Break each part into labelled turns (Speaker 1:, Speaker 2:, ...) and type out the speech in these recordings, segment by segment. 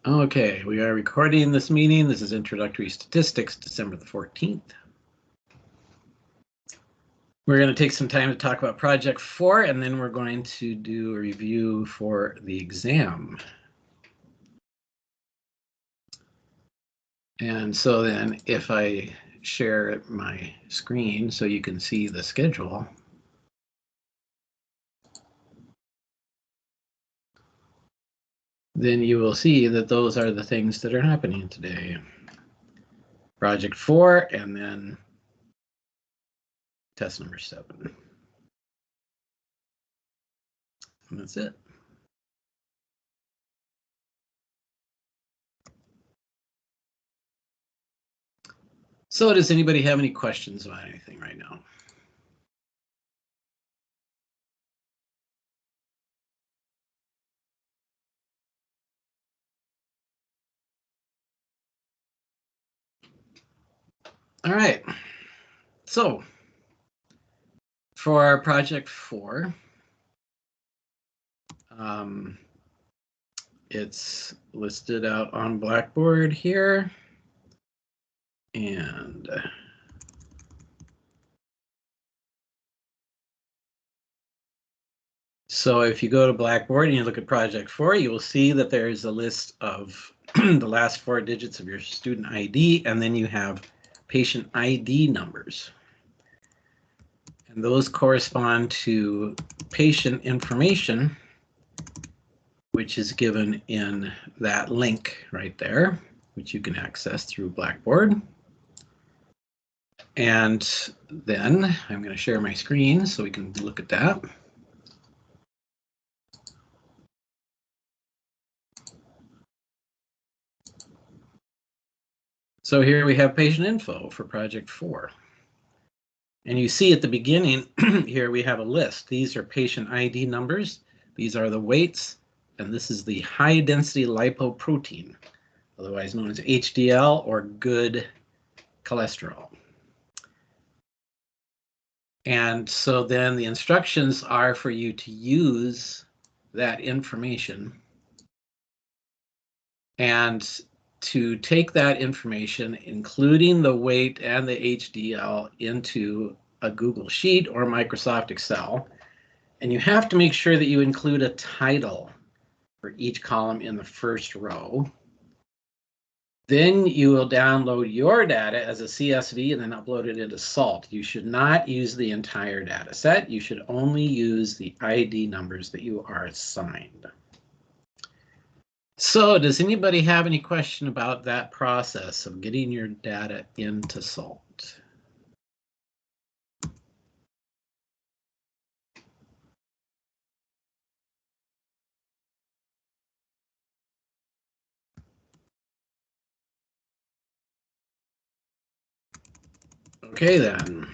Speaker 1: Okay, we are recording this meeting. This is Introductory Statistics, December the 14th. We're going to take some time to talk about Project 4, and then we're going to do a review for the exam. And so then if I share my screen so you can see the schedule. Then you will see that those are the things that are happening today. Project 4, and then test number 7. And that's it. So does anybody have any questions about anything right now? All right. So for Project 4, it's listed out on Blackboard here. And so if you go to Blackboard and you look at Project 4, you will see that there is a list of the last 4 digits of your student ID, and then you have patient ID numbers. And those correspond to patient information, which is given in that link right there, which you can access through Blackboard. And then I'm going to share my screen so we can look at that. So here we have patient info for Project 4. And you see at the beginning here we have a list. These are patient ID numbers. These are the weights, and this is the high density lipoprotein, otherwise known as HDL or good cholesterol. And so then the instructions are for you to use that information and to take that information, including the weight and the HDL, into a Google Sheet or Microsoft Excel. And you have to make sure that you include a title for each column in the first row. Then you will download your data as a CSV and then upload it into SALT. You should not use the entire data set. You should only use the ID numbers that you are assigned. So does anybody have any question about that process of getting your data into SALT? Okay then.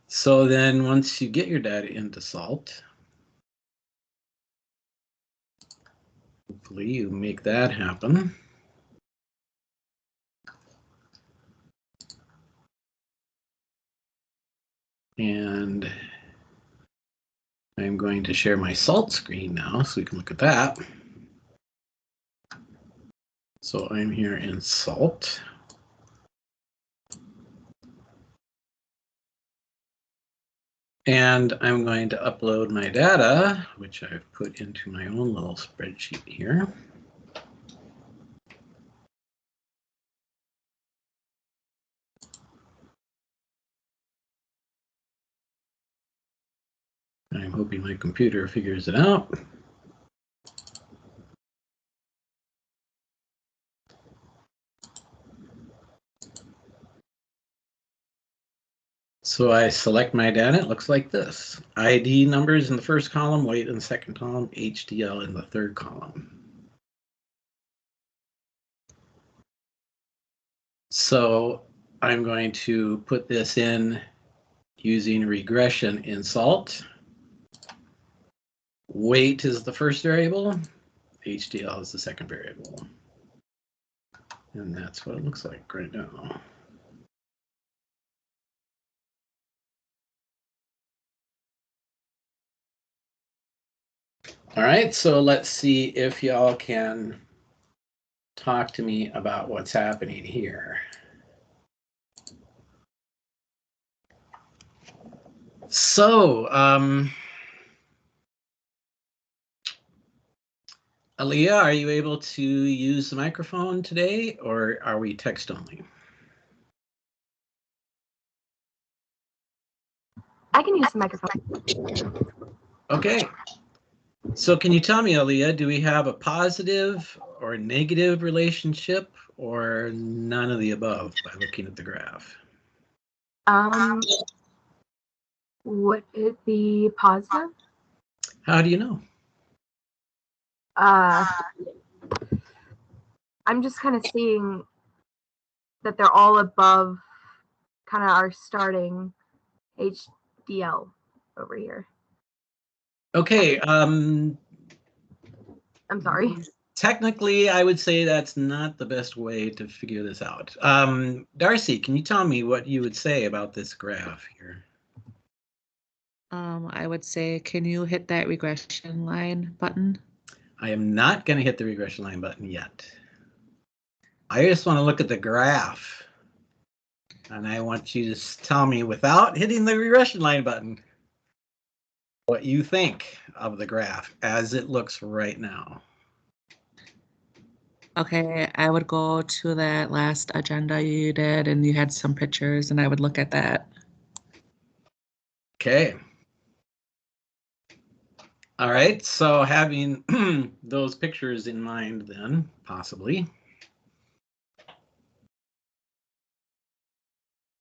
Speaker 1: So then once you get your data into SALT, hopefully you make that happen. And I'm going to share my SALT screen now so we can look at that. So I'm here in SALT. And I'm going to upload my data, which I've put into my own little spreadsheet here. I'm hoping my computer figures it out. So I select my data. It looks like this. ID numbers in the first column, weight in the second column, HDL in the third column. So I'm going to put this in using regression in SALT. Weight is the first variable. HDL is the second variable. And that's what it looks like right now. All right, so let's see if y'all can talk to me about what's happening here. So, Aaliyah, are you able to use the microphone today, or are we text only?
Speaker 2: I can use the microphone.
Speaker 1: Okay. So can you tell me, Aaliyah, do we have a positive or negative relationship, or none of the above by looking at the graph?
Speaker 2: Would it be positive?
Speaker 1: How do you know?
Speaker 2: I'm just kind of seeing that they're all above kind of our starting HDL over here.
Speaker 1: Okay.
Speaker 2: I'm sorry.
Speaker 1: Technically, I would say that's not the best way to figure this out. Darcy, can you tell me what you would say about this graph here?
Speaker 3: I would say, can you hit that regression line button?
Speaker 1: I am not going to hit the regression line button yet. I just want to look at the graph. And I want you to tell me, without hitting the regression line button, what you think of the graph as it looks right now.
Speaker 3: Okay, I would go to that last agenda you did and you had some pictures and I would look at that.
Speaker 1: Okay. All right, so having those pictures in mind then, possibly.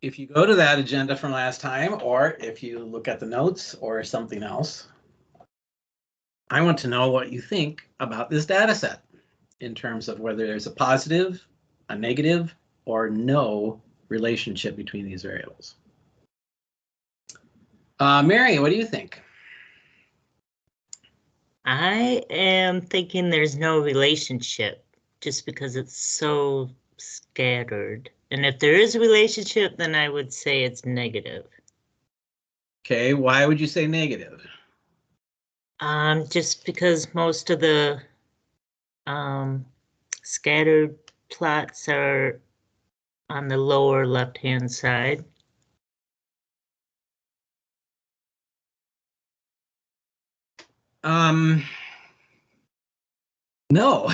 Speaker 1: If you go to that agenda from last time, or if you look at the notes or something else, I want to know what you think about this data set in terms of whether there's a positive, a negative, or no relationship between these variables. Mary, what do you think?
Speaker 4: I am thinking there's no relationship just because it's so scattered. And if there is a relationship, then I would say it's negative.
Speaker 1: Okay, why would you say negative?
Speaker 4: Just because most of the scattered plots are on the lower left-hand side.
Speaker 1: No.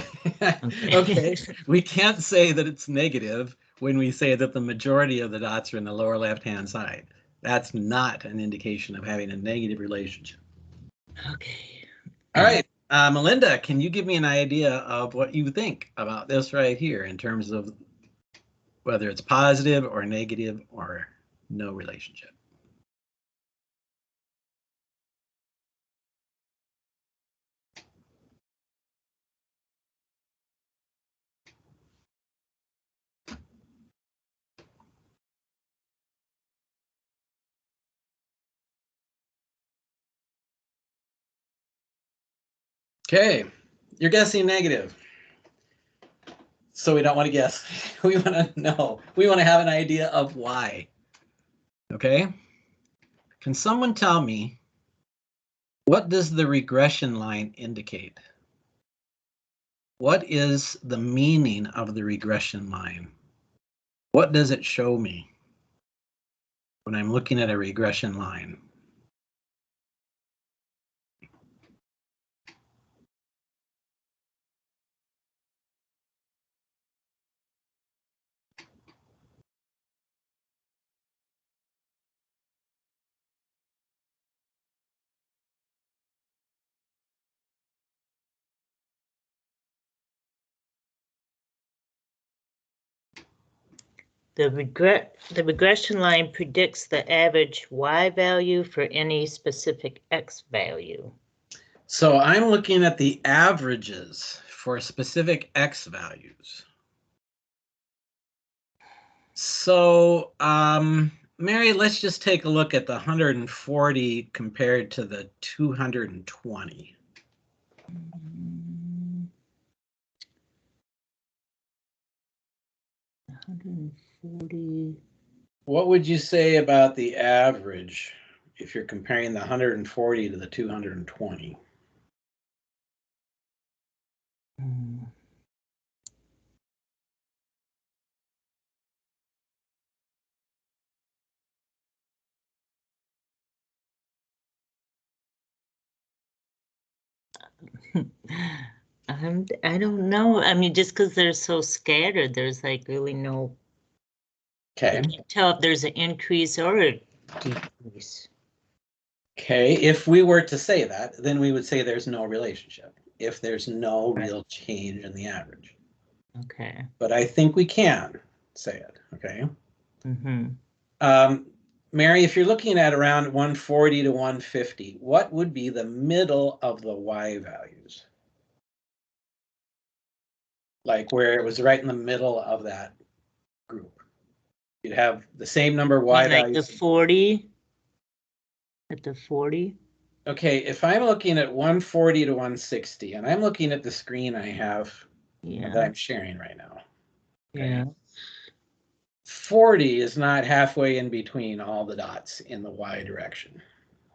Speaker 1: Okay, we can't say that it's negative when we say that the majority of the dots are in the lower left-hand side. That's not an indication of having a negative relationship.
Speaker 4: Okay.
Speaker 1: All right, Melinda, can you give me an idea of what you think about this right here in terms of whether it's positive or negative or no relationship? Okay, you're guessing negative. So we don't want to guess. We want to know. We want to have an idea of why. Okay? Can someone tell me, what does the regression line indicate? What is the meaning of the regression line? What does it show me when I'm looking at a regression line?
Speaker 4: The regression line predicts the average Y value for any specific X value.
Speaker 1: So I'm looking at the averages for specific X values. So, Mary, let's just take a look at the 140 compared to the 220.
Speaker 4: 140.
Speaker 1: What would you say about the average if you're comparing the 140 to the 220?
Speaker 4: Hmm. I don't know. I mean, just because they're so scattered, there's like really no. I
Speaker 1: Okay.
Speaker 4: can't tell if there's an increase or a decrease.
Speaker 1: Okay, if we were to say that, then we would say there's no relationship if there's no real change in the average.
Speaker 4: Okay.
Speaker 1: But I think we can say it, okay?
Speaker 4: Mm-hmm.
Speaker 1: Mary, if you're looking at around 140 to 150, what would be the middle of the Y values? Like where it was right in the middle of that group. You'd have the same number of Y
Speaker 4: Like
Speaker 1: values.
Speaker 4: the 40? At the 40?
Speaker 1: Okay, if I'm looking at 140 to 160, and I'm looking at the screen I have that
Speaker 4: Yeah.
Speaker 1: I'm sharing right now. Okay.
Speaker 4: Yeah.
Speaker 1: 40 is not halfway in between all the dots in the Y direction.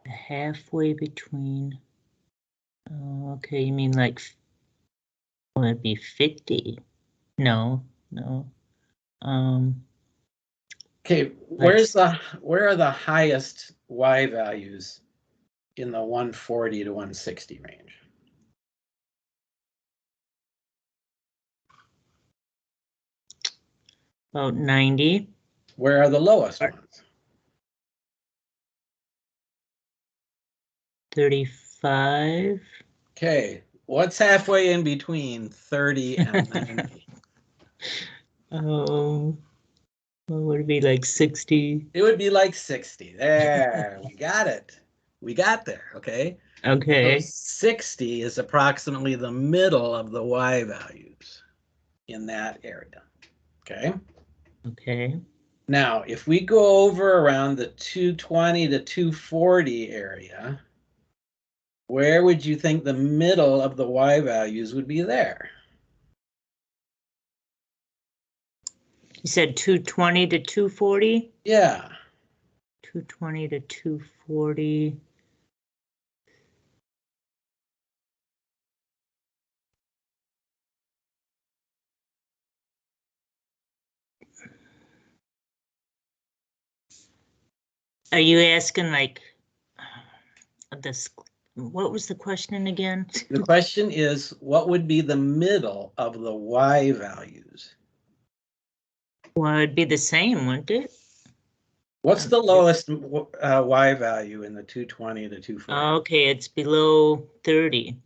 Speaker 4: Halfway between. Oh, okay, you mean like, well, it'd be 50. No, no.
Speaker 1: Okay, where are the highest Y values in the 140 to 160 range?
Speaker 4: About 90.
Speaker 1: Where are the lowest ones?
Speaker 4: 35.
Speaker 1: Okay, what's halfway in between 30 and 90?
Speaker 4: Oh, what would it be, like 60?
Speaker 1: It would be like 60. There, we got it. We got there, okay? So
Speaker 4: Okay.
Speaker 1: 60 is approximately the middle of the Y values in that area, okay?
Speaker 4: Okay.
Speaker 1: Now, if we go over around the 220 to 240 area, where would you think the middle of the Y values would be there?
Speaker 4: You said 220 to 240?
Speaker 1: Yeah.
Speaker 4: 220 to 240. Are you asking like this? What was the question again?
Speaker 1: The question is, what would be the middle of the Y values?
Speaker 4: Well, it'd be the same, wouldn't it?
Speaker 1: What's the lowest Y value in the 220 to 240?
Speaker 4: Okay, it's below 30.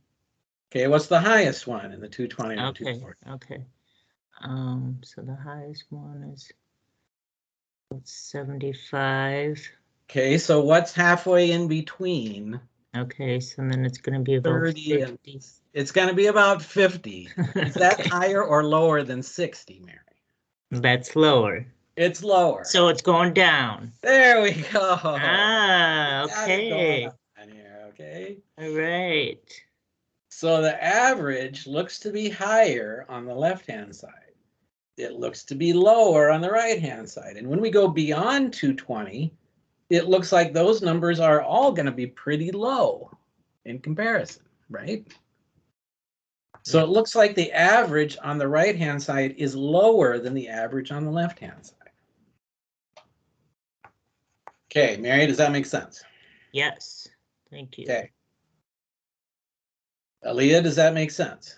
Speaker 1: Okay, what's the highest one in the 220 to
Speaker 4: Okay,
Speaker 1: 240?
Speaker 4: okay. So the highest one is 75.
Speaker 1: Okay, so what's halfway in between?
Speaker 4: Okay, so then it's going to be about
Speaker 1: 30 and
Speaker 4: 50.
Speaker 1: it's going to be about 50. Is that
Speaker 4: Okay.
Speaker 1: higher or lower than 60, Mary?
Speaker 4: That's lower.
Speaker 1: It's lower.
Speaker 4: So it's going down.
Speaker 1: There we go.
Speaker 4: Ah,
Speaker 1: We got it going
Speaker 4: okay.
Speaker 1: on here, okay?
Speaker 4: All right.
Speaker 1: So the average looks to be higher on the left-hand side. It looks to be lower on the right-hand side. And when we go beyond 220, it looks like those numbers are all going to be pretty low in comparison, right? So it looks like the average on the right-hand side is lower than the average on the left-hand side. Okay, Mary, does that make sense?
Speaker 4: Yes, thank you.
Speaker 1: Okay. Aaliyah, does that make sense?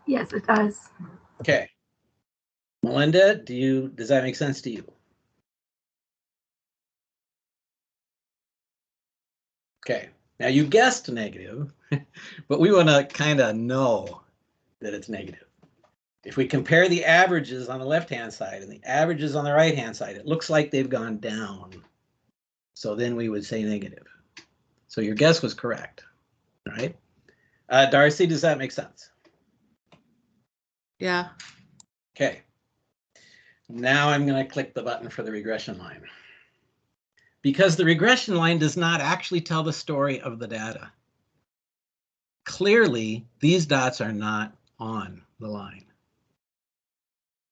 Speaker 2: Yes, it does.
Speaker 1: Okay. Melinda, does that make sense to you? Okay. Now you guessed negative, but we want to kind of know that it's negative. If we compare the averages on the left-hand side and the averages on the right-hand side, it looks like they've gone down. So then we would say negative. So your guess was correct. All right. Darcy, does that make sense?
Speaker 3: Yeah.
Speaker 1: Okay. Now I'm going to click the button for the regression line. Because the regression line does not actually tell the story of the data. Clearly, these dots are not on the line.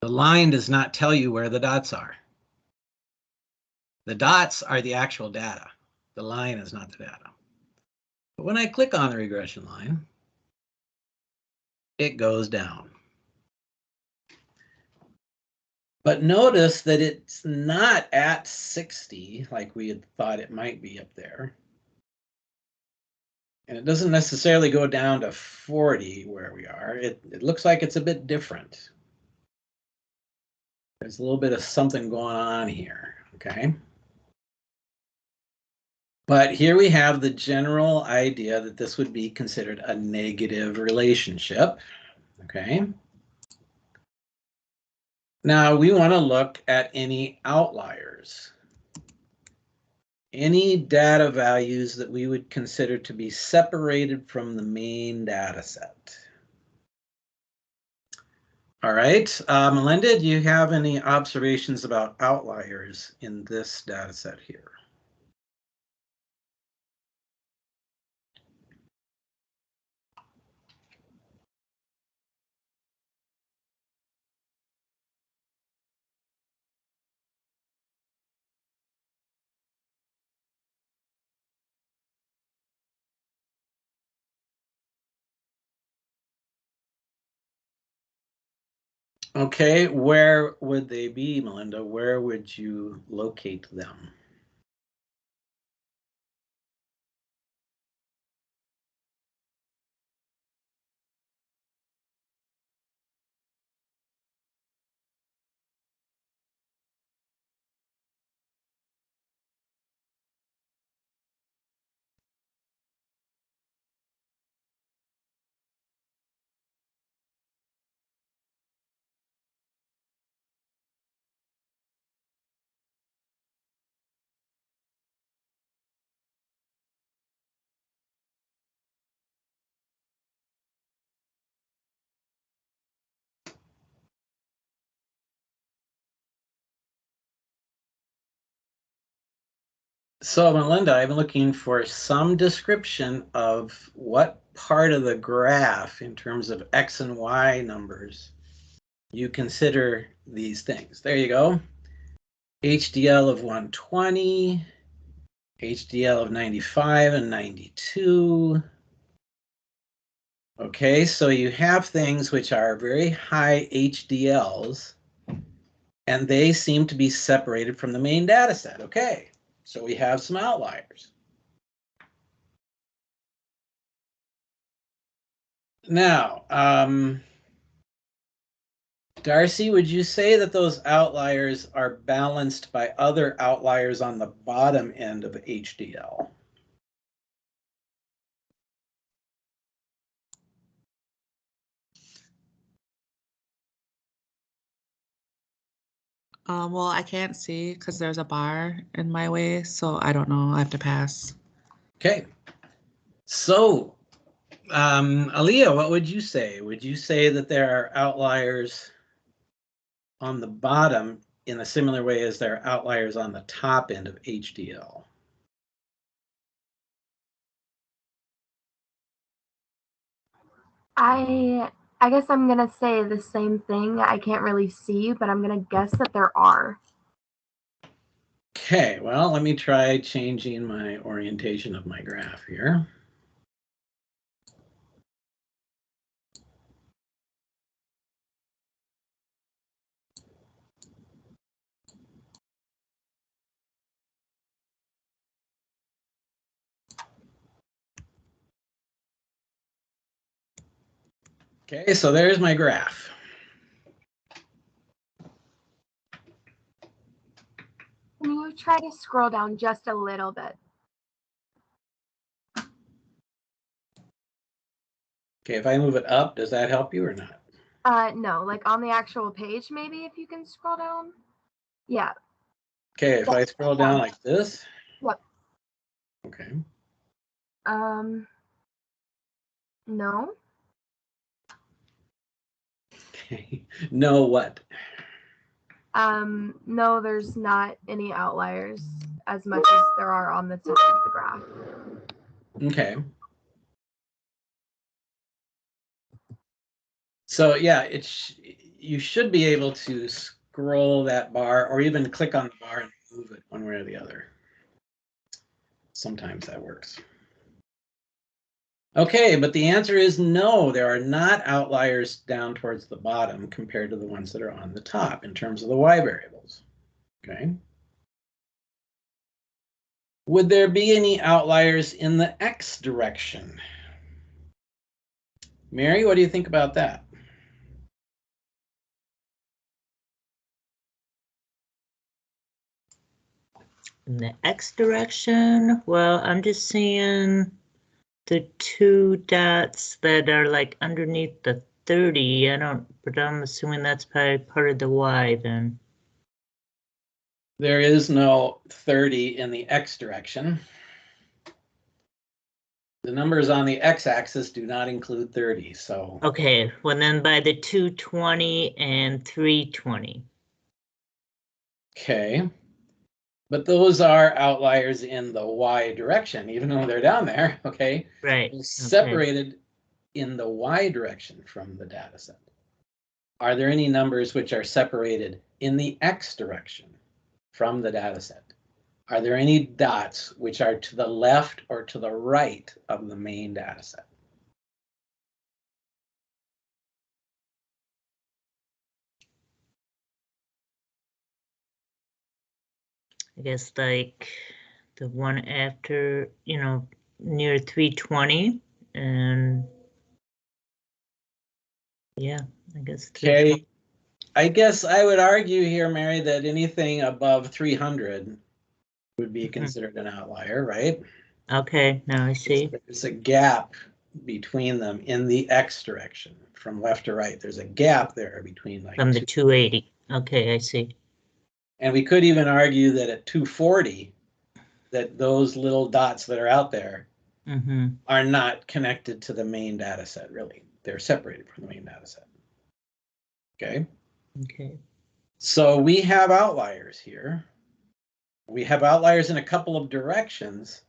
Speaker 1: The line does not tell you where the dots are. The dots are the actual data. The line is not the data. But when I click on the regression line, it goes down. But notice that it's not at 60 like we had thought it might be up there. And it doesn't necessarily go down to 40 where we are. It looks like it's a bit different. There's a little bit of something going on here, okay? But here we have the general idea that this would be considered a negative relationship, okay? Now we want to look at any outliers. Any data values that we would consider to be separated from the main data set. All right, Melinda, do you have any observations about outliers in this data set here? Okay, where would they be, Melinda? Where would you locate them? So Melinda, I'm looking for some description of what part of the graph in terms of X and Y numbers you consider these things. There you go. HDL of 120, HDL of 95 and 92. Okay, so you have things which are very high HDLs, and they seem to be separated from the main data set. Okay, so we have some outliers. Now, Darcy, would you say that those outliers are balanced by other outliers on the bottom end of HDL?
Speaker 3: Well, I can't see because there's a bar in my way, so I don't know. I have to pass.
Speaker 1: Okay. So, Aaliyah, what would you say? Would you say that there are outliers on the bottom in a similar way as there are outliers on the top end of HDL?
Speaker 2: I guess I'm gonna say the same thing. I can't really see, but I'm gonna guess that there are.
Speaker 1: Okay, well, let me try changing my orientation of my graph here. Okay, so there's my graph.
Speaker 2: Can you try to scroll down just a little bit?
Speaker 1: Okay, if I move it up, does that help you or not?
Speaker 2: No, like on the actual page, maybe if you can scroll down. Yeah.
Speaker 1: Okay, if I scroll down like this.
Speaker 2: Yep.
Speaker 1: Okay.
Speaker 2: No.
Speaker 1: Okay. No what?
Speaker 2: No, there's not any outliers as much as there are on the top of the graph.
Speaker 1: Okay. So yeah, you should be able to scroll that bar or even click on the bar and move it one way or the other. Sometimes that works. Okay, but the answer is no, there are not outliers down towards the bottom compared to the ones that are on the top in terms of the y variables. Okay. Would there be any outliers in the x direction? Mary, what do you think about that?
Speaker 4: In the x direction, well, I'm just seeing the 2 dots that are like underneath the 30. But I'm assuming that's probably part of the y then.
Speaker 1: There is no 30 in the x direction. The numbers on the x-axis do not include 30, so.
Speaker 4: Okay, well then by the 220 and 320.
Speaker 1: Okay. But those are outliers in the y direction, even though they're down there, okay?
Speaker 4: Right.
Speaker 1: Separated in the y direction from the data set. Are there any numbers which are separated in the x direction from the data set? Are there any dots which are to the left or to the right of the main data set?
Speaker 4: I guess like the one after, near 320 and yeah, I guess.
Speaker 1: Okay, I guess I would argue here, Mary, that anything above 300 would be considered an outlier, right?
Speaker 4: Okay, now I see.
Speaker 1: There's a gap between them in the x direction from left to right. There's a gap there between like
Speaker 4: From the 280. Okay, I see.
Speaker 1: And we could even argue that at 240, that those little dots that are out there are not connected to the main data set, really. They're separated from the main data set. Okay.
Speaker 4: Okay.
Speaker 1: So we have outliers here. We have outliers in a couple of directions,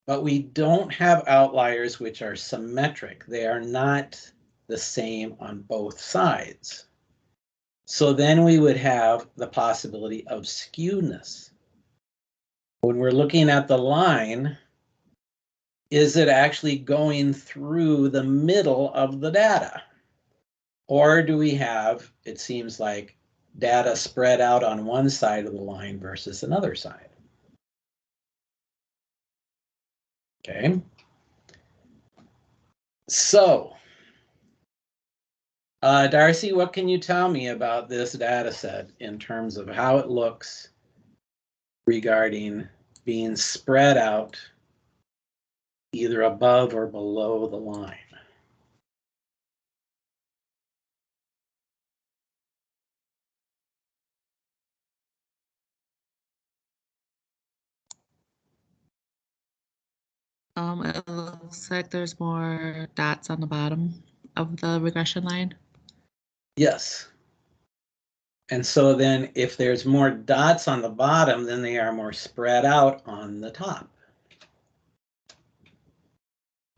Speaker 1: but we don't have outliers which are symmetric. They are not the same on both sides. So then we would have the possibility of skewness. When we're looking at the line, is it actually going through the middle of the data? Or do we have, it seems like, data spread out on one side of the line versus another side? Okay. So, Darcy, what can you tell me about this data set in terms of how it looks regarding being spread out either above or below the line?
Speaker 3: It looks like there's more dots on the bottom of the regression line.
Speaker 1: Yes. And so then if there's more dots on the bottom, then they are more spread out on the top.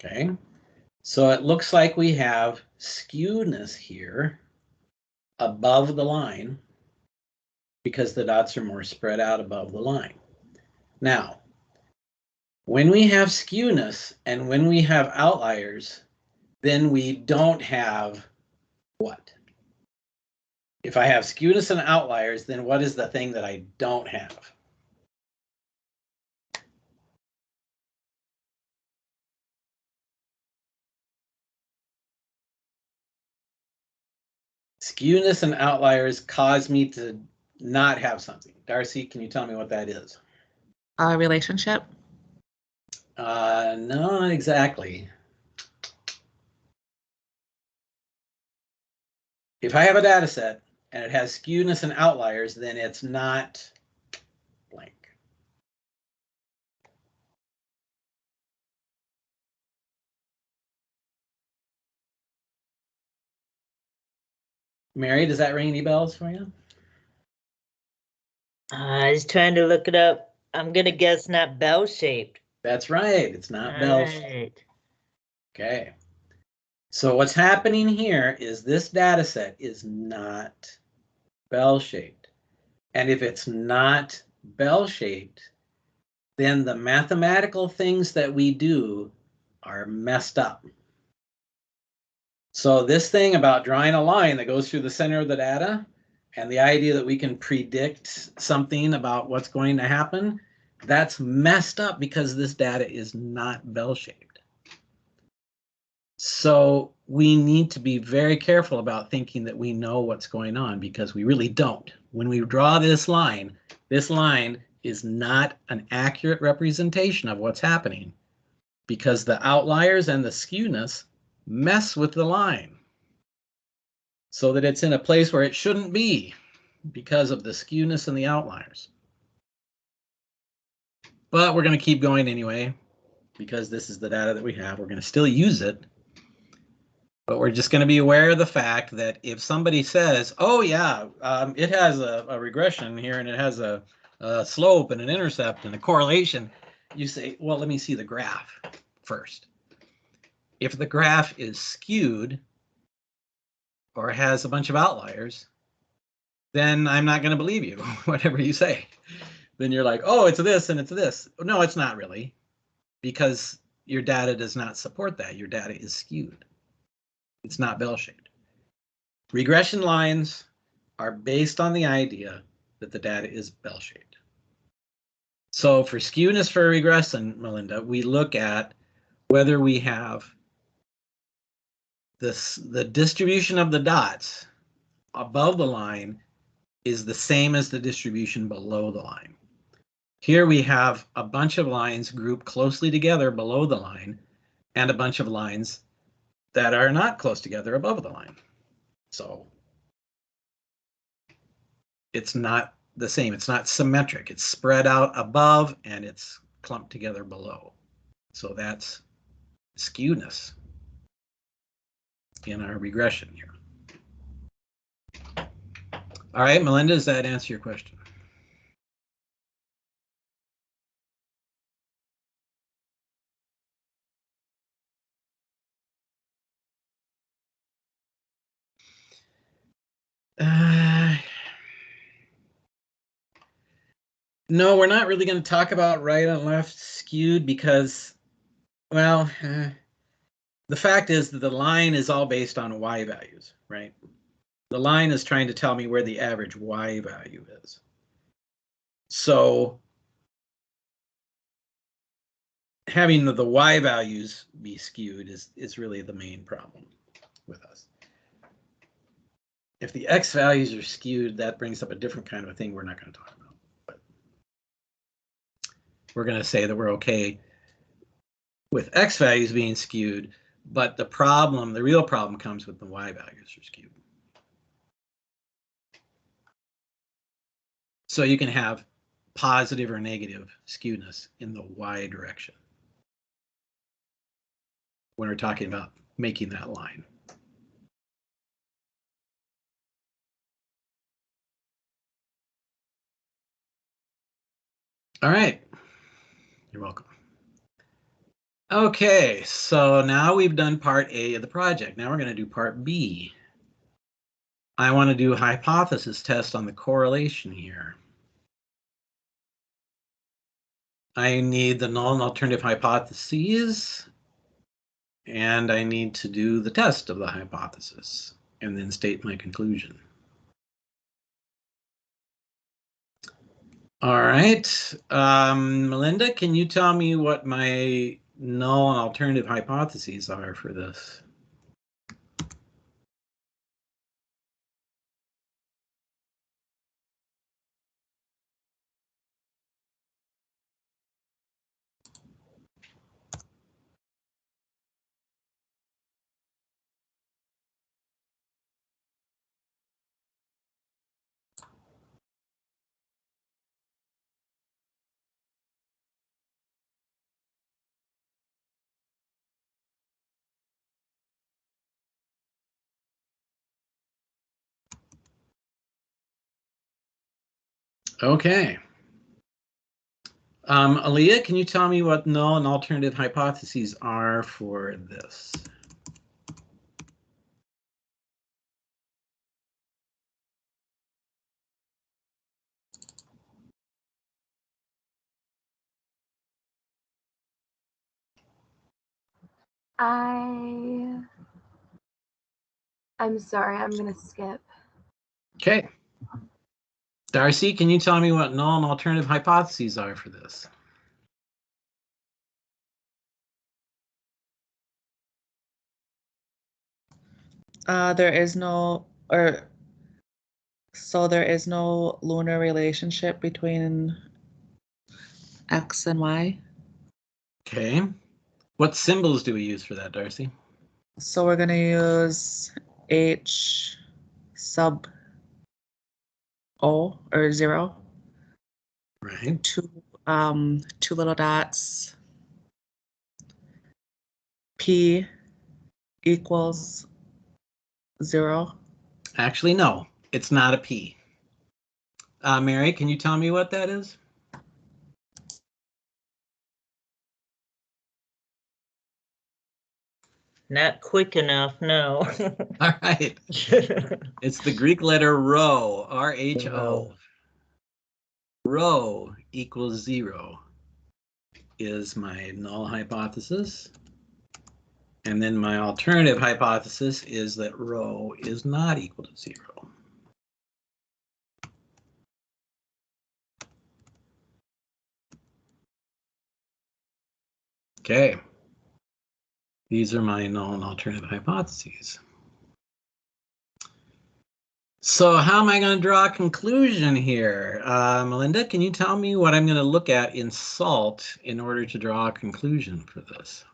Speaker 1: Okay. So it looks like we have skewness here above the line because the dots are more spread out above the line. Now, when we have skewness and when we have outliers, then we don't have what? If I have skewness and outliers, then what is the thing that I don't have? Skewness and outliers cause me to not have something. Darcy, can you tell me what that is?
Speaker 3: Relationship?
Speaker 1: No, not exactly. If I have a data set and it has skewness and outliers, then it's not blank. Mary, does that ring any bells for you?
Speaker 4: I was trying to look it up. I'm gonna guess not bell-shaped.
Speaker 1: That's right. It's not bell-shaped.
Speaker 4: Right.
Speaker 1: Okay. So what's happening here is this data set is not bell-shaped. And if it's not bell-shaped, then the mathematical things that we do are messed up. So this thing about drawing a line that goes through the center of the data and the idea that we can predict something about what's going to happen, that's messed up because this data is not bell-shaped. So we need to be very careful about thinking that we know what's going on, because we really don't. When we draw this line is not an accurate representation of what's happening, because the outliers and the skewness mess with the line so that it's in a place where it shouldn't be because of the skewness and the outliers. But we're going to keep going anyway, because this is the data that we have. We're going to still use it, but we're just going to be aware of the fact that if somebody says, oh yeah, it has a regression here and it has a slope and an intercept and a correlation, you say, well, let me see the graph first. If the graph is skewed or has a bunch of outliers, then I'm not going to believe you, whatever you say. Then you're like, oh, it's this and it's this. No, it's not really, because your data does not support that. Your data is skewed. It's not bell-shaped. Regression lines are based on the idea that the data is bell-shaped. So for skewness for a regression, Melinda, we look at whether we have the distribution of the dots above the line is the same as the distribution below the line. Here we have a bunch of lines grouped closely together below the line and a bunch of lines that are not close together above the line. So it's not the same. It's not symmetric. It's spread out above and it's clumped together below. So that's skewness in our regression here. All right, Melinda, does that answer your question? No, we're not really going to talk about right and left skewed because, well, the fact is that the line is all based on y values, right? The line is trying to tell me where the average y value is. So having the y values be skewed is really the main problem with us. If the x values are skewed, that brings up a different kind of a thing we're not going to talk about. But we're going to say that we're okay with x values being skewed, but the real problem comes with the y values are skewed. So you can have positive or negative skewness in the y direction when we're talking about making that line. All right, you're welcome. Okay, so now we've done part A of the project. Now we're going to do part B. I want to do a hypothesis test on the correlation here. I need the null and alternative hypotheses, and I need to do the test of the hypothesis and then state my conclusion. All right, Melinda, can you tell me what my null and alternative hypotheses are for this? Okay. Aaliyah, can you tell me what null and alternative hypotheses are for this?
Speaker 2: I'm sorry, I'm gonna skip.
Speaker 1: Okay. Darcy, can you tell me what null and alternative hypotheses are for this?
Speaker 3: There is no, so there is no lunar relationship between X and Y.
Speaker 1: Okay. What symbols do we use for that, Darcy?
Speaker 3: So we're gonna use H sub O or 0.
Speaker 1: Right.
Speaker 3: Two little dots. P equals 0.
Speaker 1: Actually, no, it's not a P. Mary, can you tell me what that is?
Speaker 4: Not quick enough, no.
Speaker 1: All right. It's the Greek letter rho, R-H-O. Rho equals 0 is my null hypothesis. And then my alternative hypothesis is that rho is not equal to 0. Okay. These are my null and alternative hypotheses. So how am I going to draw a conclusion here? Melinda, can you tell me what I'm going to look at in SALT in order to draw a conclusion for this?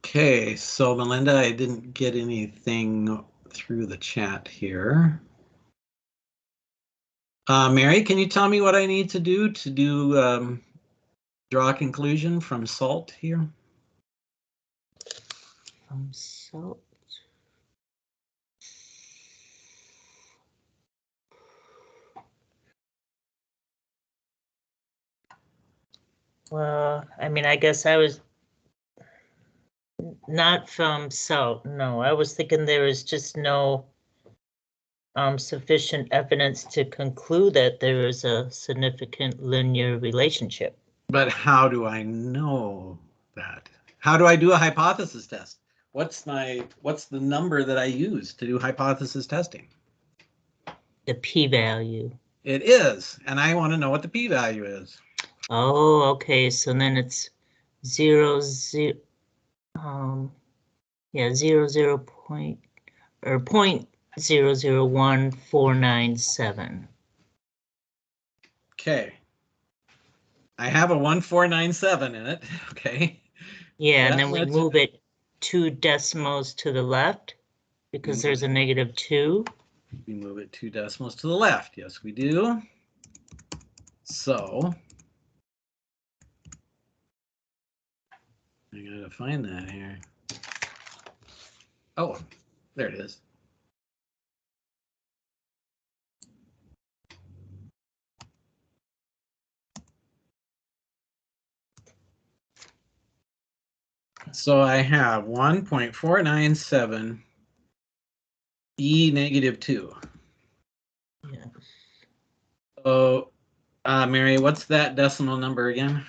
Speaker 1: Okay, so Melinda, I didn't get anything through the chat here. Mary, can you tell me what I need to do draw a conclusion from SALT here?
Speaker 4: SALT. Well, I mean, I guess I was not from SALT. No, I was thinking there is just no sufficient evidence to conclude that there is a significant linear relationship.
Speaker 1: But how do I know that? How do I do a hypothesis test? What's the number that I use to do hypothesis testing?
Speaker 4: The p-value.
Speaker 1: It is, and I want to know what the p-value is.
Speaker 4: Oh, okay. So then it's 0, 0, 0 point or 0.001497.
Speaker 1: Okay. I have a 1497 in it. Okay.
Speaker 4: Yeah,
Speaker 1: That
Speaker 4: and then we
Speaker 1: lets
Speaker 4: move it 2 decimals to the left because there's a -2.
Speaker 1: We move it 2 decimals to the left. Yes, we do. So I gotta find that here. Oh, there it is. So I have 1.497 e -2.
Speaker 4: Yes.
Speaker 1: Oh, Mary, what's that decimal number again?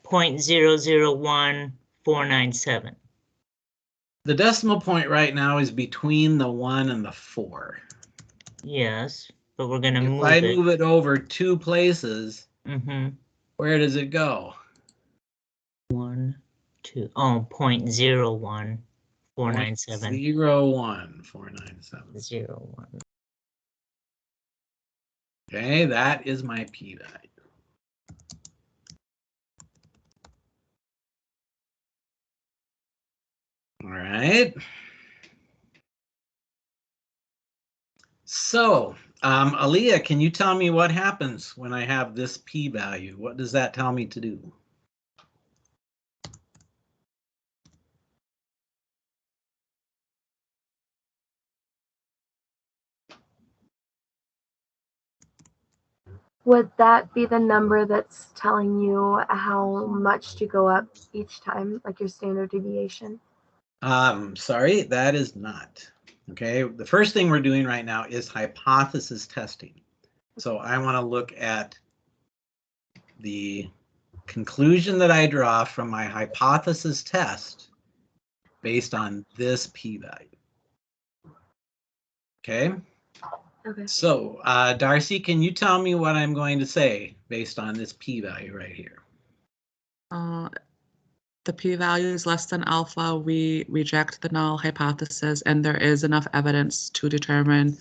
Speaker 4: 0.001497.
Speaker 1: The decimal point right now is between the 1 and the 4.
Speaker 4: Yes, but we're gonna
Speaker 1: If
Speaker 4: move
Speaker 1: I
Speaker 4: it.
Speaker 1: move it over 2 places,
Speaker 4: Mm-hmm.
Speaker 1: where does it go?
Speaker 4: 1, 2. Oh, 0.01497.
Speaker 1: 0.01497.
Speaker 4: 0.1.
Speaker 1: Okay, that is my p-value. All right. So, Aaliyah, can you tell me what happens when I have this p-value? What does that tell me to do?
Speaker 2: Would that be the number that's telling you how much to go up each time, like your standard deviation?
Speaker 1: Sorry, that is not. Okay, the first thing we're doing right now is hypothesis testing. So I want to look at the conclusion that I draw from my hypothesis test based on this p-value. Okay.
Speaker 2: Okay.
Speaker 1: So, Darcy, can you tell me what I'm going to say based on this p-value right here?
Speaker 3: The p-value is less than alpha. We reject the null hypothesis, and there is enough evidence to determine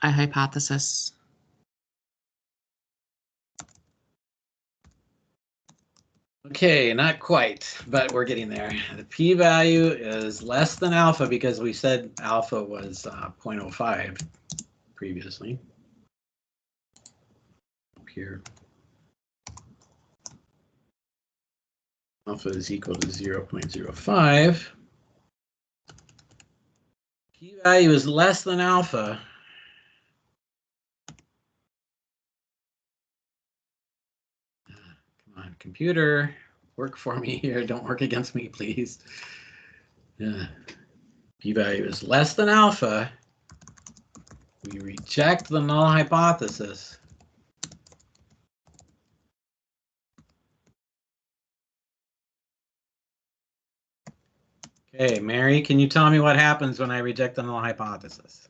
Speaker 3: a hypothesis.
Speaker 1: Okay, not quite, but we're getting there. The p-value is less than alpha because we said alpha was 0.05 previously. Up here. Alpha is equal to 0.05. P-value is less than alpha. Come on, computer, work for me here. Don't work against me, please. Yeah. P-value is less than alpha. We reject the null hypothesis. Okay, Mary, can you tell me what happens when I reject the null hypothesis?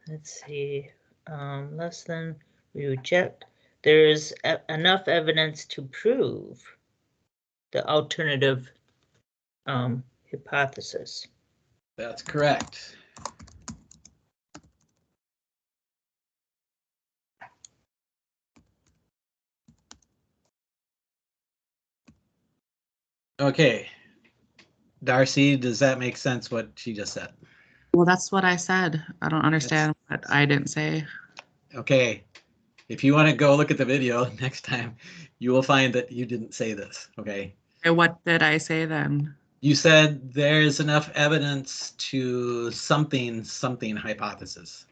Speaker 4: Let's see. Less than, we reject. There's enough evidence to prove the alternative hypothesis.
Speaker 1: That's correct. Okay. Darcy, does that make sense what she just said?
Speaker 3: Well, that's what I said. I don't understand what I didn't say.
Speaker 1: Okay. If you want to go look at the video next time, you will find that you didn't say this, okay?
Speaker 3: Okay, what did I say then?
Speaker 1: You said there's enough evidence to something hypothesis,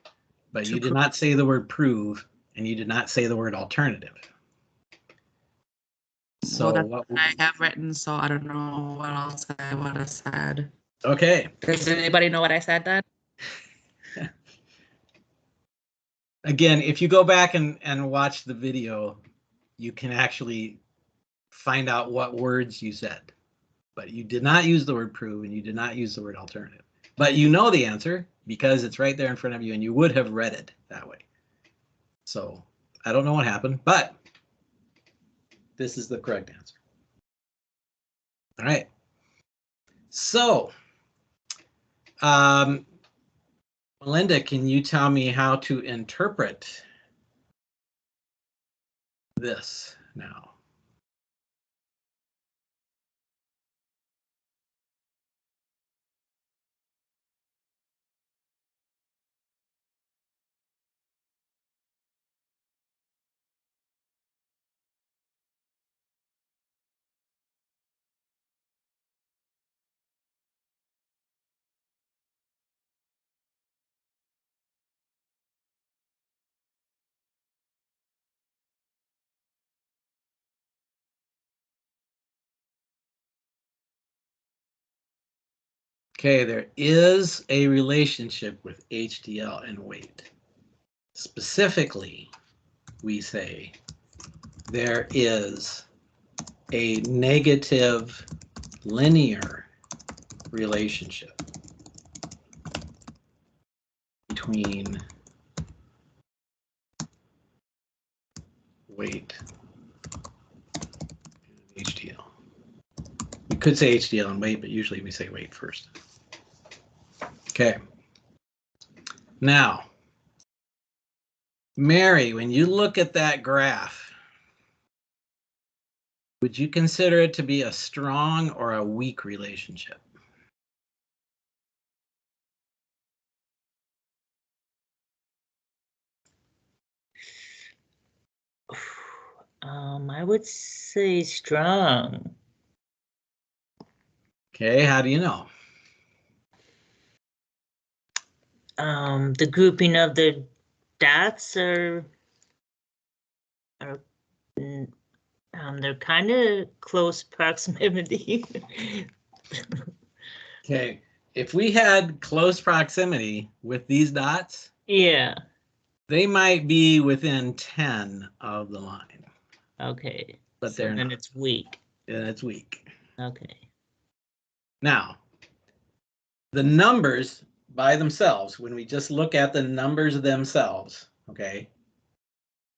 Speaker 1: but you did not say the word prove, and you did not say the word alternative. So
Speaker 3: Well, that's
Speaker 1: what
Speaker 3: what I have written, so I don't know what else I would have said.
Speaker 1: Okay.
Speaker 3: Does anybody know what I said then?
Speaker 1: Again, if you go back and watch the video, you can actually find out what words you said. But you did not use the word prove, and you did not use the word alternative. But you know the answer because it's right there in front of you, and you would have read it that way. So I don't know what happened, but this is the correct answer. All right. So, Melinda, can you tell me how to interpret this now? Okay, there is a relationship with HDL and weight. Specifically, we say there is a negative linear relationship between weight and HDL. We could say HDL and weight, but usually we say weight first. Okay. Now, Mary, when you look at that graph, would you consider it to be a strong or a weak relationship?
Speaker 4: I would say strong.
Speaker 1: Okay, how do you know?
Speaker 4: The grouping of the dots are they're kind of close proximity.
Speaker 1: Okay, if we had close proximity with these dots,
Speaker 4: Yeah.
Speaker 1: they might be within 10 of the line,
Speaker 4: Okay.
Speaker 1: but
Speaker 4: So
Speaker 1: they're
Speaker 4: then
Speaker 1: not.
Speaker 4: it's weak.
Speaker 1: And it's weak.
Speaker 4: Okay.
Speaker 1: Now, the numbers by themselves, when we just look at the numbers themselves, okay,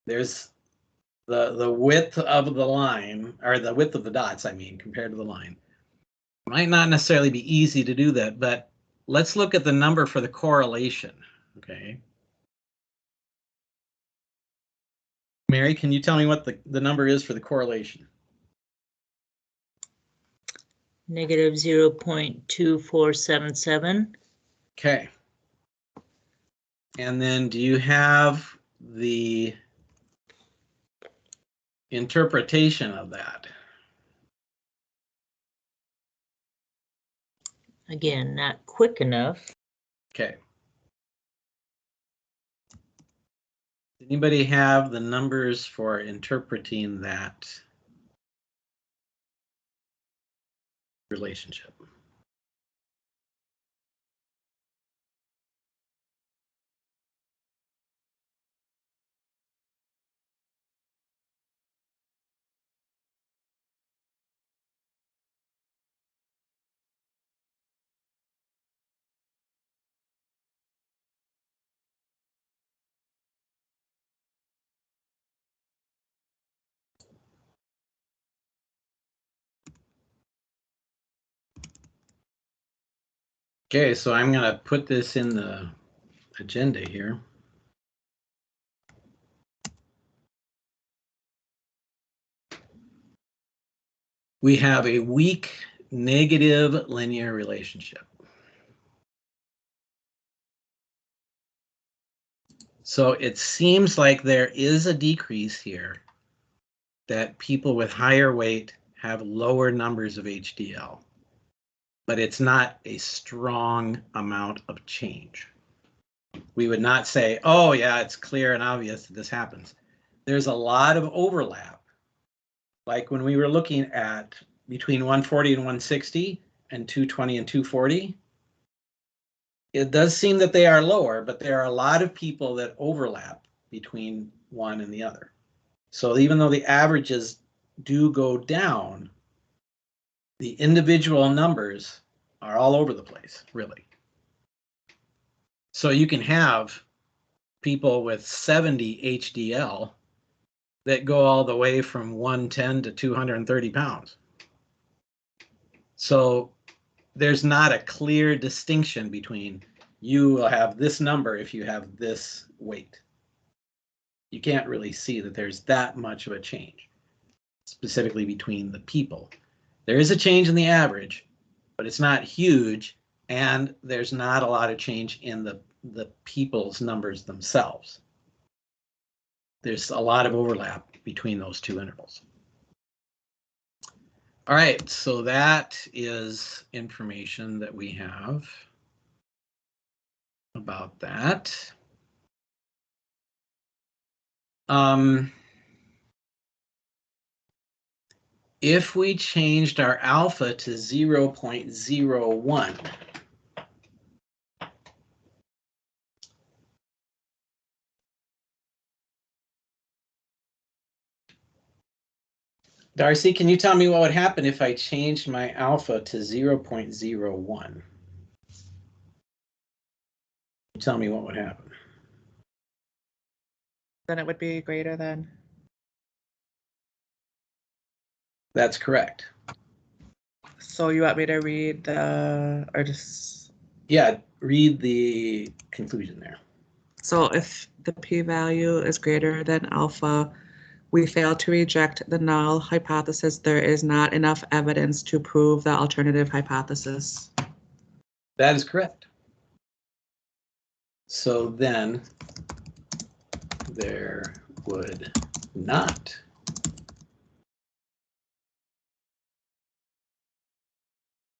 Speaker 1: there's the width of the line, or the width of the dots, I mean, compared to the line. Might not necessarily be easy to do that, but let's look at the number for the correlation, okay? Mary, can you tell me what the number is for the correlation?
Speaker 4: Negative 0.2477.
Speaker 1: Okay. And then do you have the interpretation of that?
Speaker 4: Again, not quick enough.
Speaker 1: Okay. Anybody have the numbers for interpreting that relationship? Okay, so I'm going to put this in the agenda here. We have a weak negative linear relationship. So it seems like there is a decrease here, that people with higher weight have lower numbers of HDL, but it's not a strong amount of change. We would not say, oh yeah, it's clear and obvious that this happens. There's a lot of overlap. Like when we were looking at between 140 and 160 and 220 and 240, it does seem that they are lower, but there are a lot of people that overlap between one and the other. So even though the averages do go down, the individual numbers are all over the place, really. So you can have people with 70 HDL that go all the way from 110 to 230 pounds. So there's not a clear distinction between you will have this number if you have this weight. You can't really see that there's that much of a change, specifically between the people. There is a change in the average, but it's not huge, and there's not a lot of change in the people's numbers themselves. There's a lot of overlap between those two intervals. All right, so that is information that we have about that. If we changed our alpha to 0.01, Darcy, can you tell me what would happen if I changed my alpha to 0.01? Tell me what would happen.
Speaker 3: Then it would be greater than.
Speaker 1: That's correct.
Speaker 3: So you want me to read the, or just?
Speaker 1: Yeah, read the conclusion there.
Speaker 3: So if the p-value is greater than alpha, we fail to reject the null hypothesis. There is not enough evidence to prove the alternative hypothesis.
Speaker 1: That is correct. So then there would not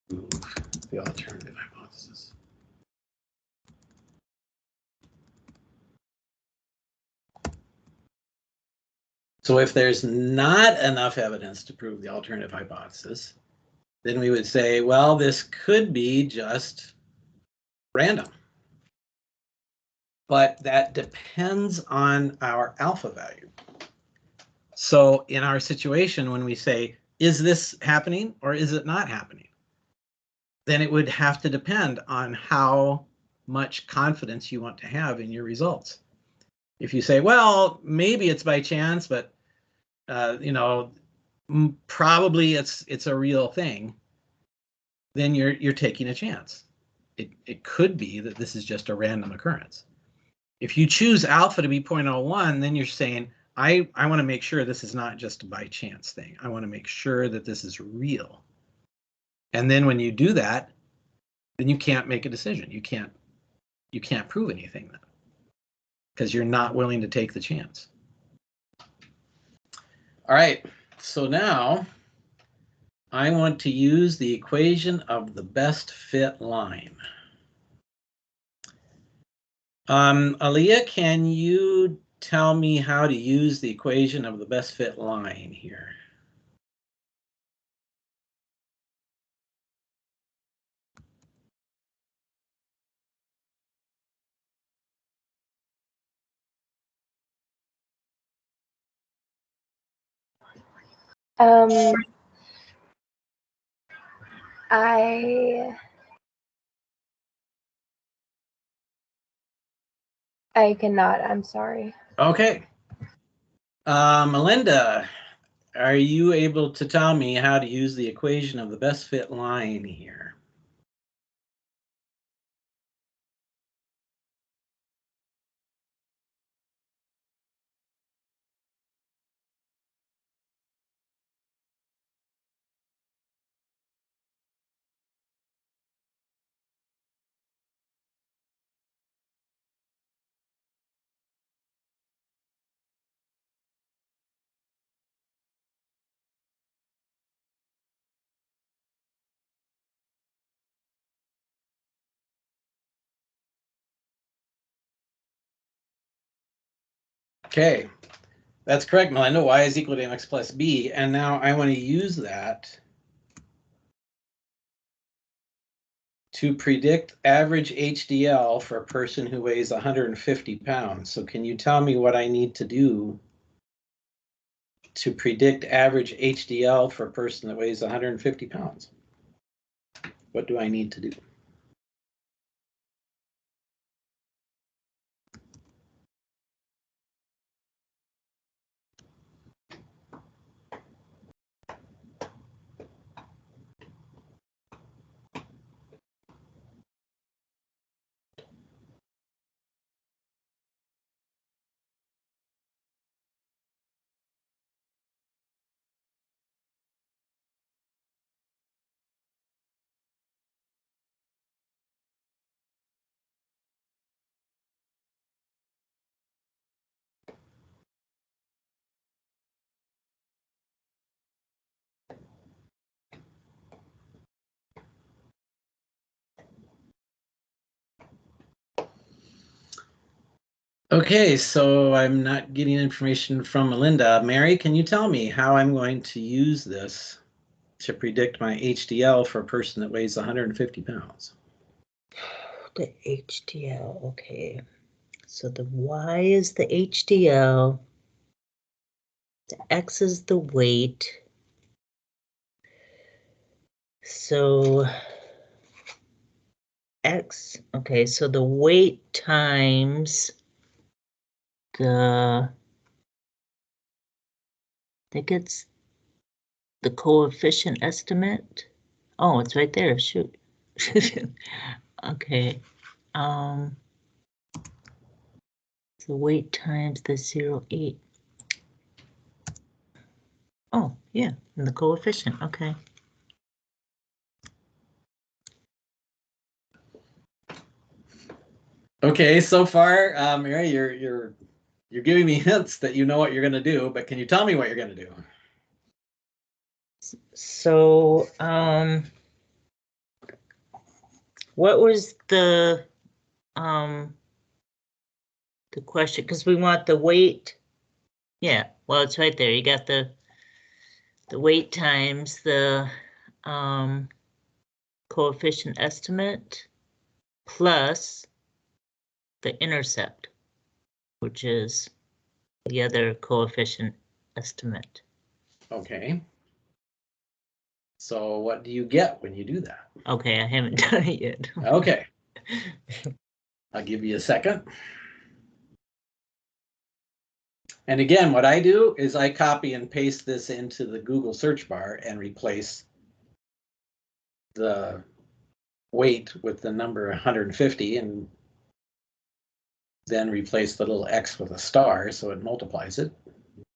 Speaker 1: prove the alternative hypothesis. So if there's not enough evidence to prove the alternative hypothesis, then we would say, well, this could be just random. But that depends on our alpha value. So in our situation, when we say, is this happening or is it not happening? Then it would have to depend on how much confidence you want to have in your results. If you say, well, maybe it's by chance, but you know, probably it's a real thing, then you're taking a chance. It could be that this is just a random occurrence. If you choose alpha to be 0.01, then you're saying, I want to make sure this is not just a by chance thing. I want to make sure that this is real. And then when you do that, then you can't make a decision. You can't prove anything then, because you're not willing to take the chance. All right, so now I want to use the equation of the best fit line. Aaliyah, can you tell me how to use the equation of the best fit line here?
Speaker 5: I cannot, I'm sorry.
Speaker 1: Okay. Melinda, are you able to tell me how to use the equation of the best fit line here? Okay, that's correct, Melinda. Y is equal to mx plus b. And now I want to use that to predict average HDL for a person who weighs 150 pounds. So can you tell me what I need to do to predict average HDL for a person that weighs 150 pounds? What do I need to do? Okay, so I'm not getting information from Melinda. Mary, can you tell me how I'm going to use this to predict my HDL for a person that weighs 150 pounds?
Speaker 4: The HDL, okay. So the Y is the HDL. The X is the weight. So X, okay, so the weight times I think it's the coefficient estimate. Oh, it's right there, shoot. Okay, So weight times the 0.8. Oh, yeah, and the coefficient, okay.
Speaker 1: Okay, so far, Mary, you're giving me hints that you know what you're going to do, but can you tell me what you're going to do?
Speaker 4: So, what was the question? Because we want the weight. Yeah, well, it's right there. You got the weight times the coefficient estimate plus the intercept, which is the other coefficient estimate.
Speaker 1: Okay. So what do you get when you do that?
Speaker 4: Okay, I haven't done it yet.
Speaker 1: Okay. I'll give you a second. And again, what I do is I copy and paste this into the Google search bar and replace the weight with the number 150 and then replace the little X with a star so it multiplies it.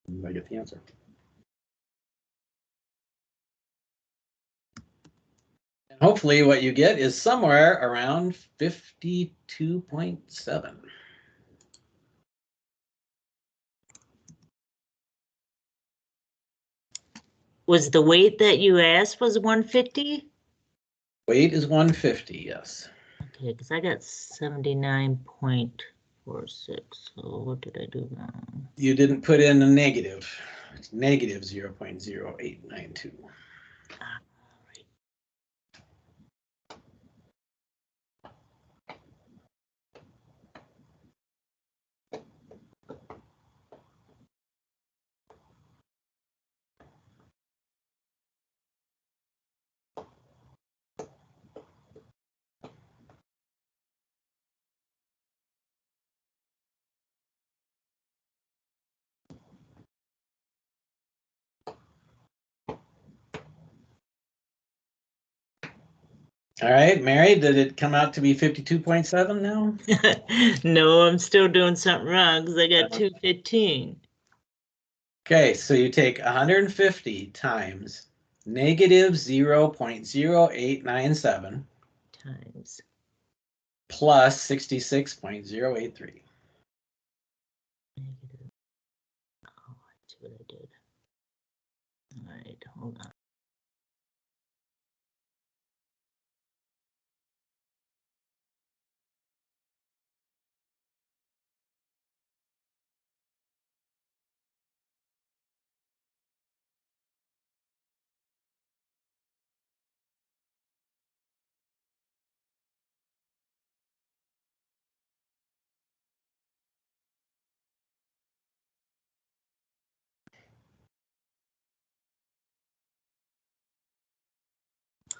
Speaker 1: And I get the answer. And hopefully what you get is somewhere around 52.7.
Speaker 4: Was the weight that you asked was 150?
Speaker 1: Weight is 150, yes.
Speaker 4: Okay, because I got 79.46. So what did I do wrong?
Speaker 1: You didn't put in a negative. It's negative 0.0892. All right, Mary, did it come out to be 52.7 now?
Speaker 4: No, I'm still doing something wrong because I got 215.
Speaker 1: Okay, so you take 150 times negative 0.0897
Speaker 4: Times.
Speaker 1: plus 66.083.
Speaker 4: Negative. Oh, that's what I did. All right, hold on.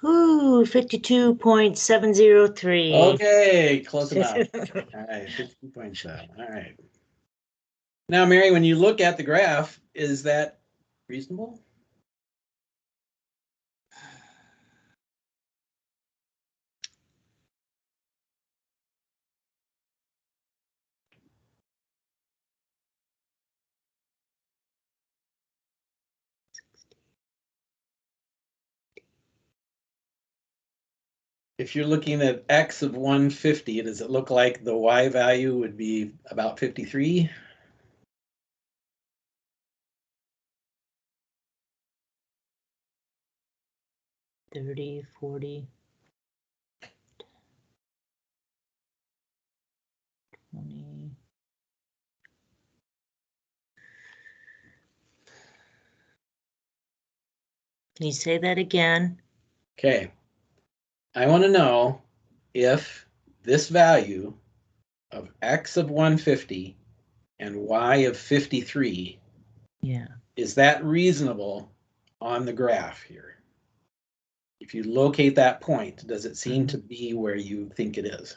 Speaker 4: Ooh, 52.703.
Speaker 1: Okay, close enough. All right, 52.7. All right. Now, Mary, when you look at the graph, is that reasonable? If you're looking at X of 150, does it look like the Y value would be about 53?
Speaker 4: $30, $40, $20. Can you say that again?
Speaker 1: Okay. I want to know if this value of X of 150 and Y of 53,
Speaker 4: Yeah.
Speaker 1: is that reasonable on the graph here? If you locate that point, does it seem to be where you think it is?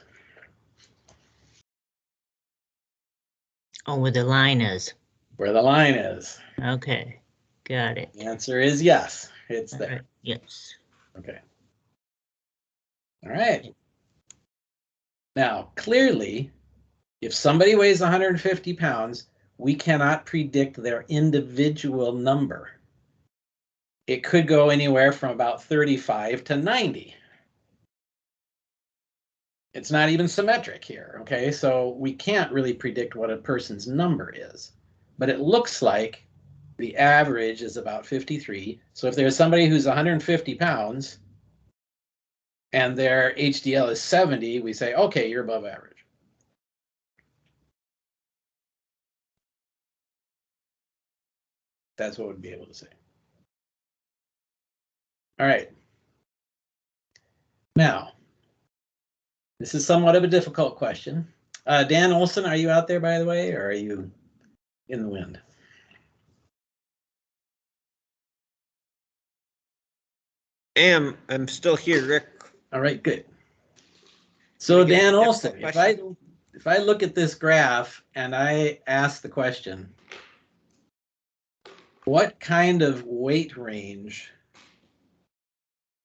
Speaker 4: Oh, where the line is.
Speaker 1: Where the line is.
Speaker 4: Okay, got it.
Speaker 1: The answer is yes, it's
Speaker 4: All
Speaker 1: there.
Speaker 4: right, yes.
Speaker 1: Okay. All right. Now, clearly, If somebody weighs 150 pounds, we cannot predict their individual number. It could go anywhere from about 35 to 90. It's not even symmetric here, okay? So we can't really predict what a person's number is. But it looks like the average is about 53. So if there's somebody who's 150 pounds and their HDL is 70, we say, okay, you're above average. That's what we'd be able to say. All right. Now, this is somewhat of a difficult question. Dan Olson, are you out there, by the way, or are you in the wind?
Speaker 6: I'm still here, Rick.
Speaker 1: All right, good. So
Speaker 6: Can I get a
Speaker 1: Dan
Speaker 6: difficult
Speaker 1: Olson,
Speaker 6: question?
Speaker 1: if I look at this graph and I ask the question, what kind of weight range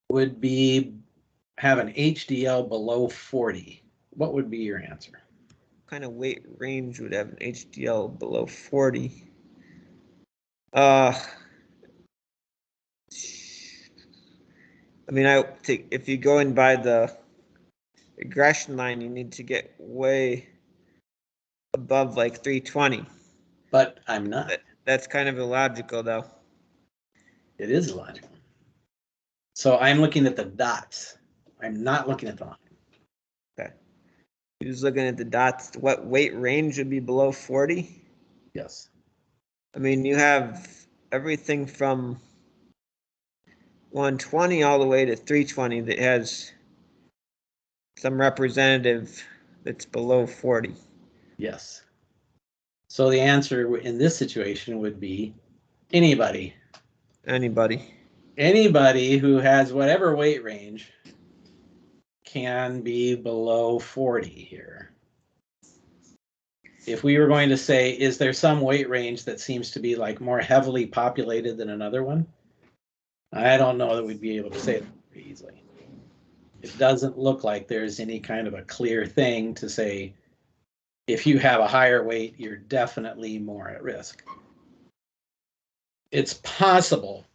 Speaker 1: would have an HDL below 40? What would be your answer?
Speaker 6: What kind of weight range would have an HDL below 40? I mean, if you go in by the regression line, you need to get way above like 320.
Speaker 1: But I'm not.
Speaker 6: That's kind of illogical, though.
Speaker 1: It is illogical. So I'm looking at the dots. I'm not looking at the line.
Speaker 6: Okay. You're just looking at the dots. What weight range would be below 40?
Speaker 1: Yes.
Speaker 6: I mean, you have everything from 120 all the way to 320 that has some representative that's below 40.
Speaker 1: Yes. So the answer in this situation would be anybody.
Speaker 6: Anybody.
Speaker 1: Anybody who has whatever weight range can be below 40 here. If we were going to say, is there some weight range that seems to be like more heavily populated than another one? I don't know that we'd be able to say that very easily. It doesn't look like there's any kind of a clear thing to say, if you have a higher weight, you're definitely more at risk. It's possible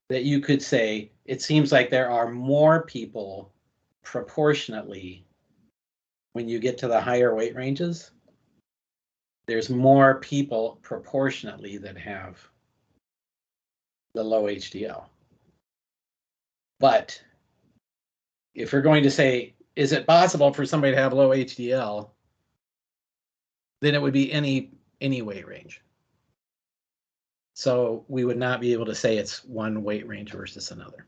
Speaker 1: that you could say, it seems like there are more people proportionately when you get to the higher weight ranges. There's more people proportionately that have the low HDL. But if we're going to say, is it possible for somebody to have low HDL, then it would be any weight range. So we would not be able to say it's one weight range versus another.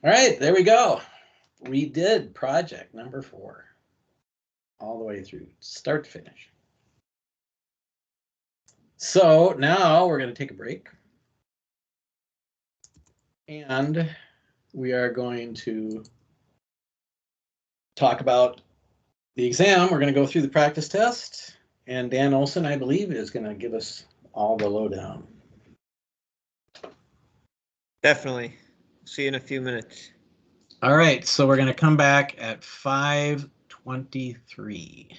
Speaker 1: All right, there we go. We did project number 4 all the way through, start to finish. So now we're going to take a break. And we are going to talk about the exam. We're going to go through the practice test. And Dan Olson, I believe, is going to give us all the lowdown.
Speaker 6: Definitely. See you in a few minutes.
Speaker 1: All right, so we're going to come back at 5:23.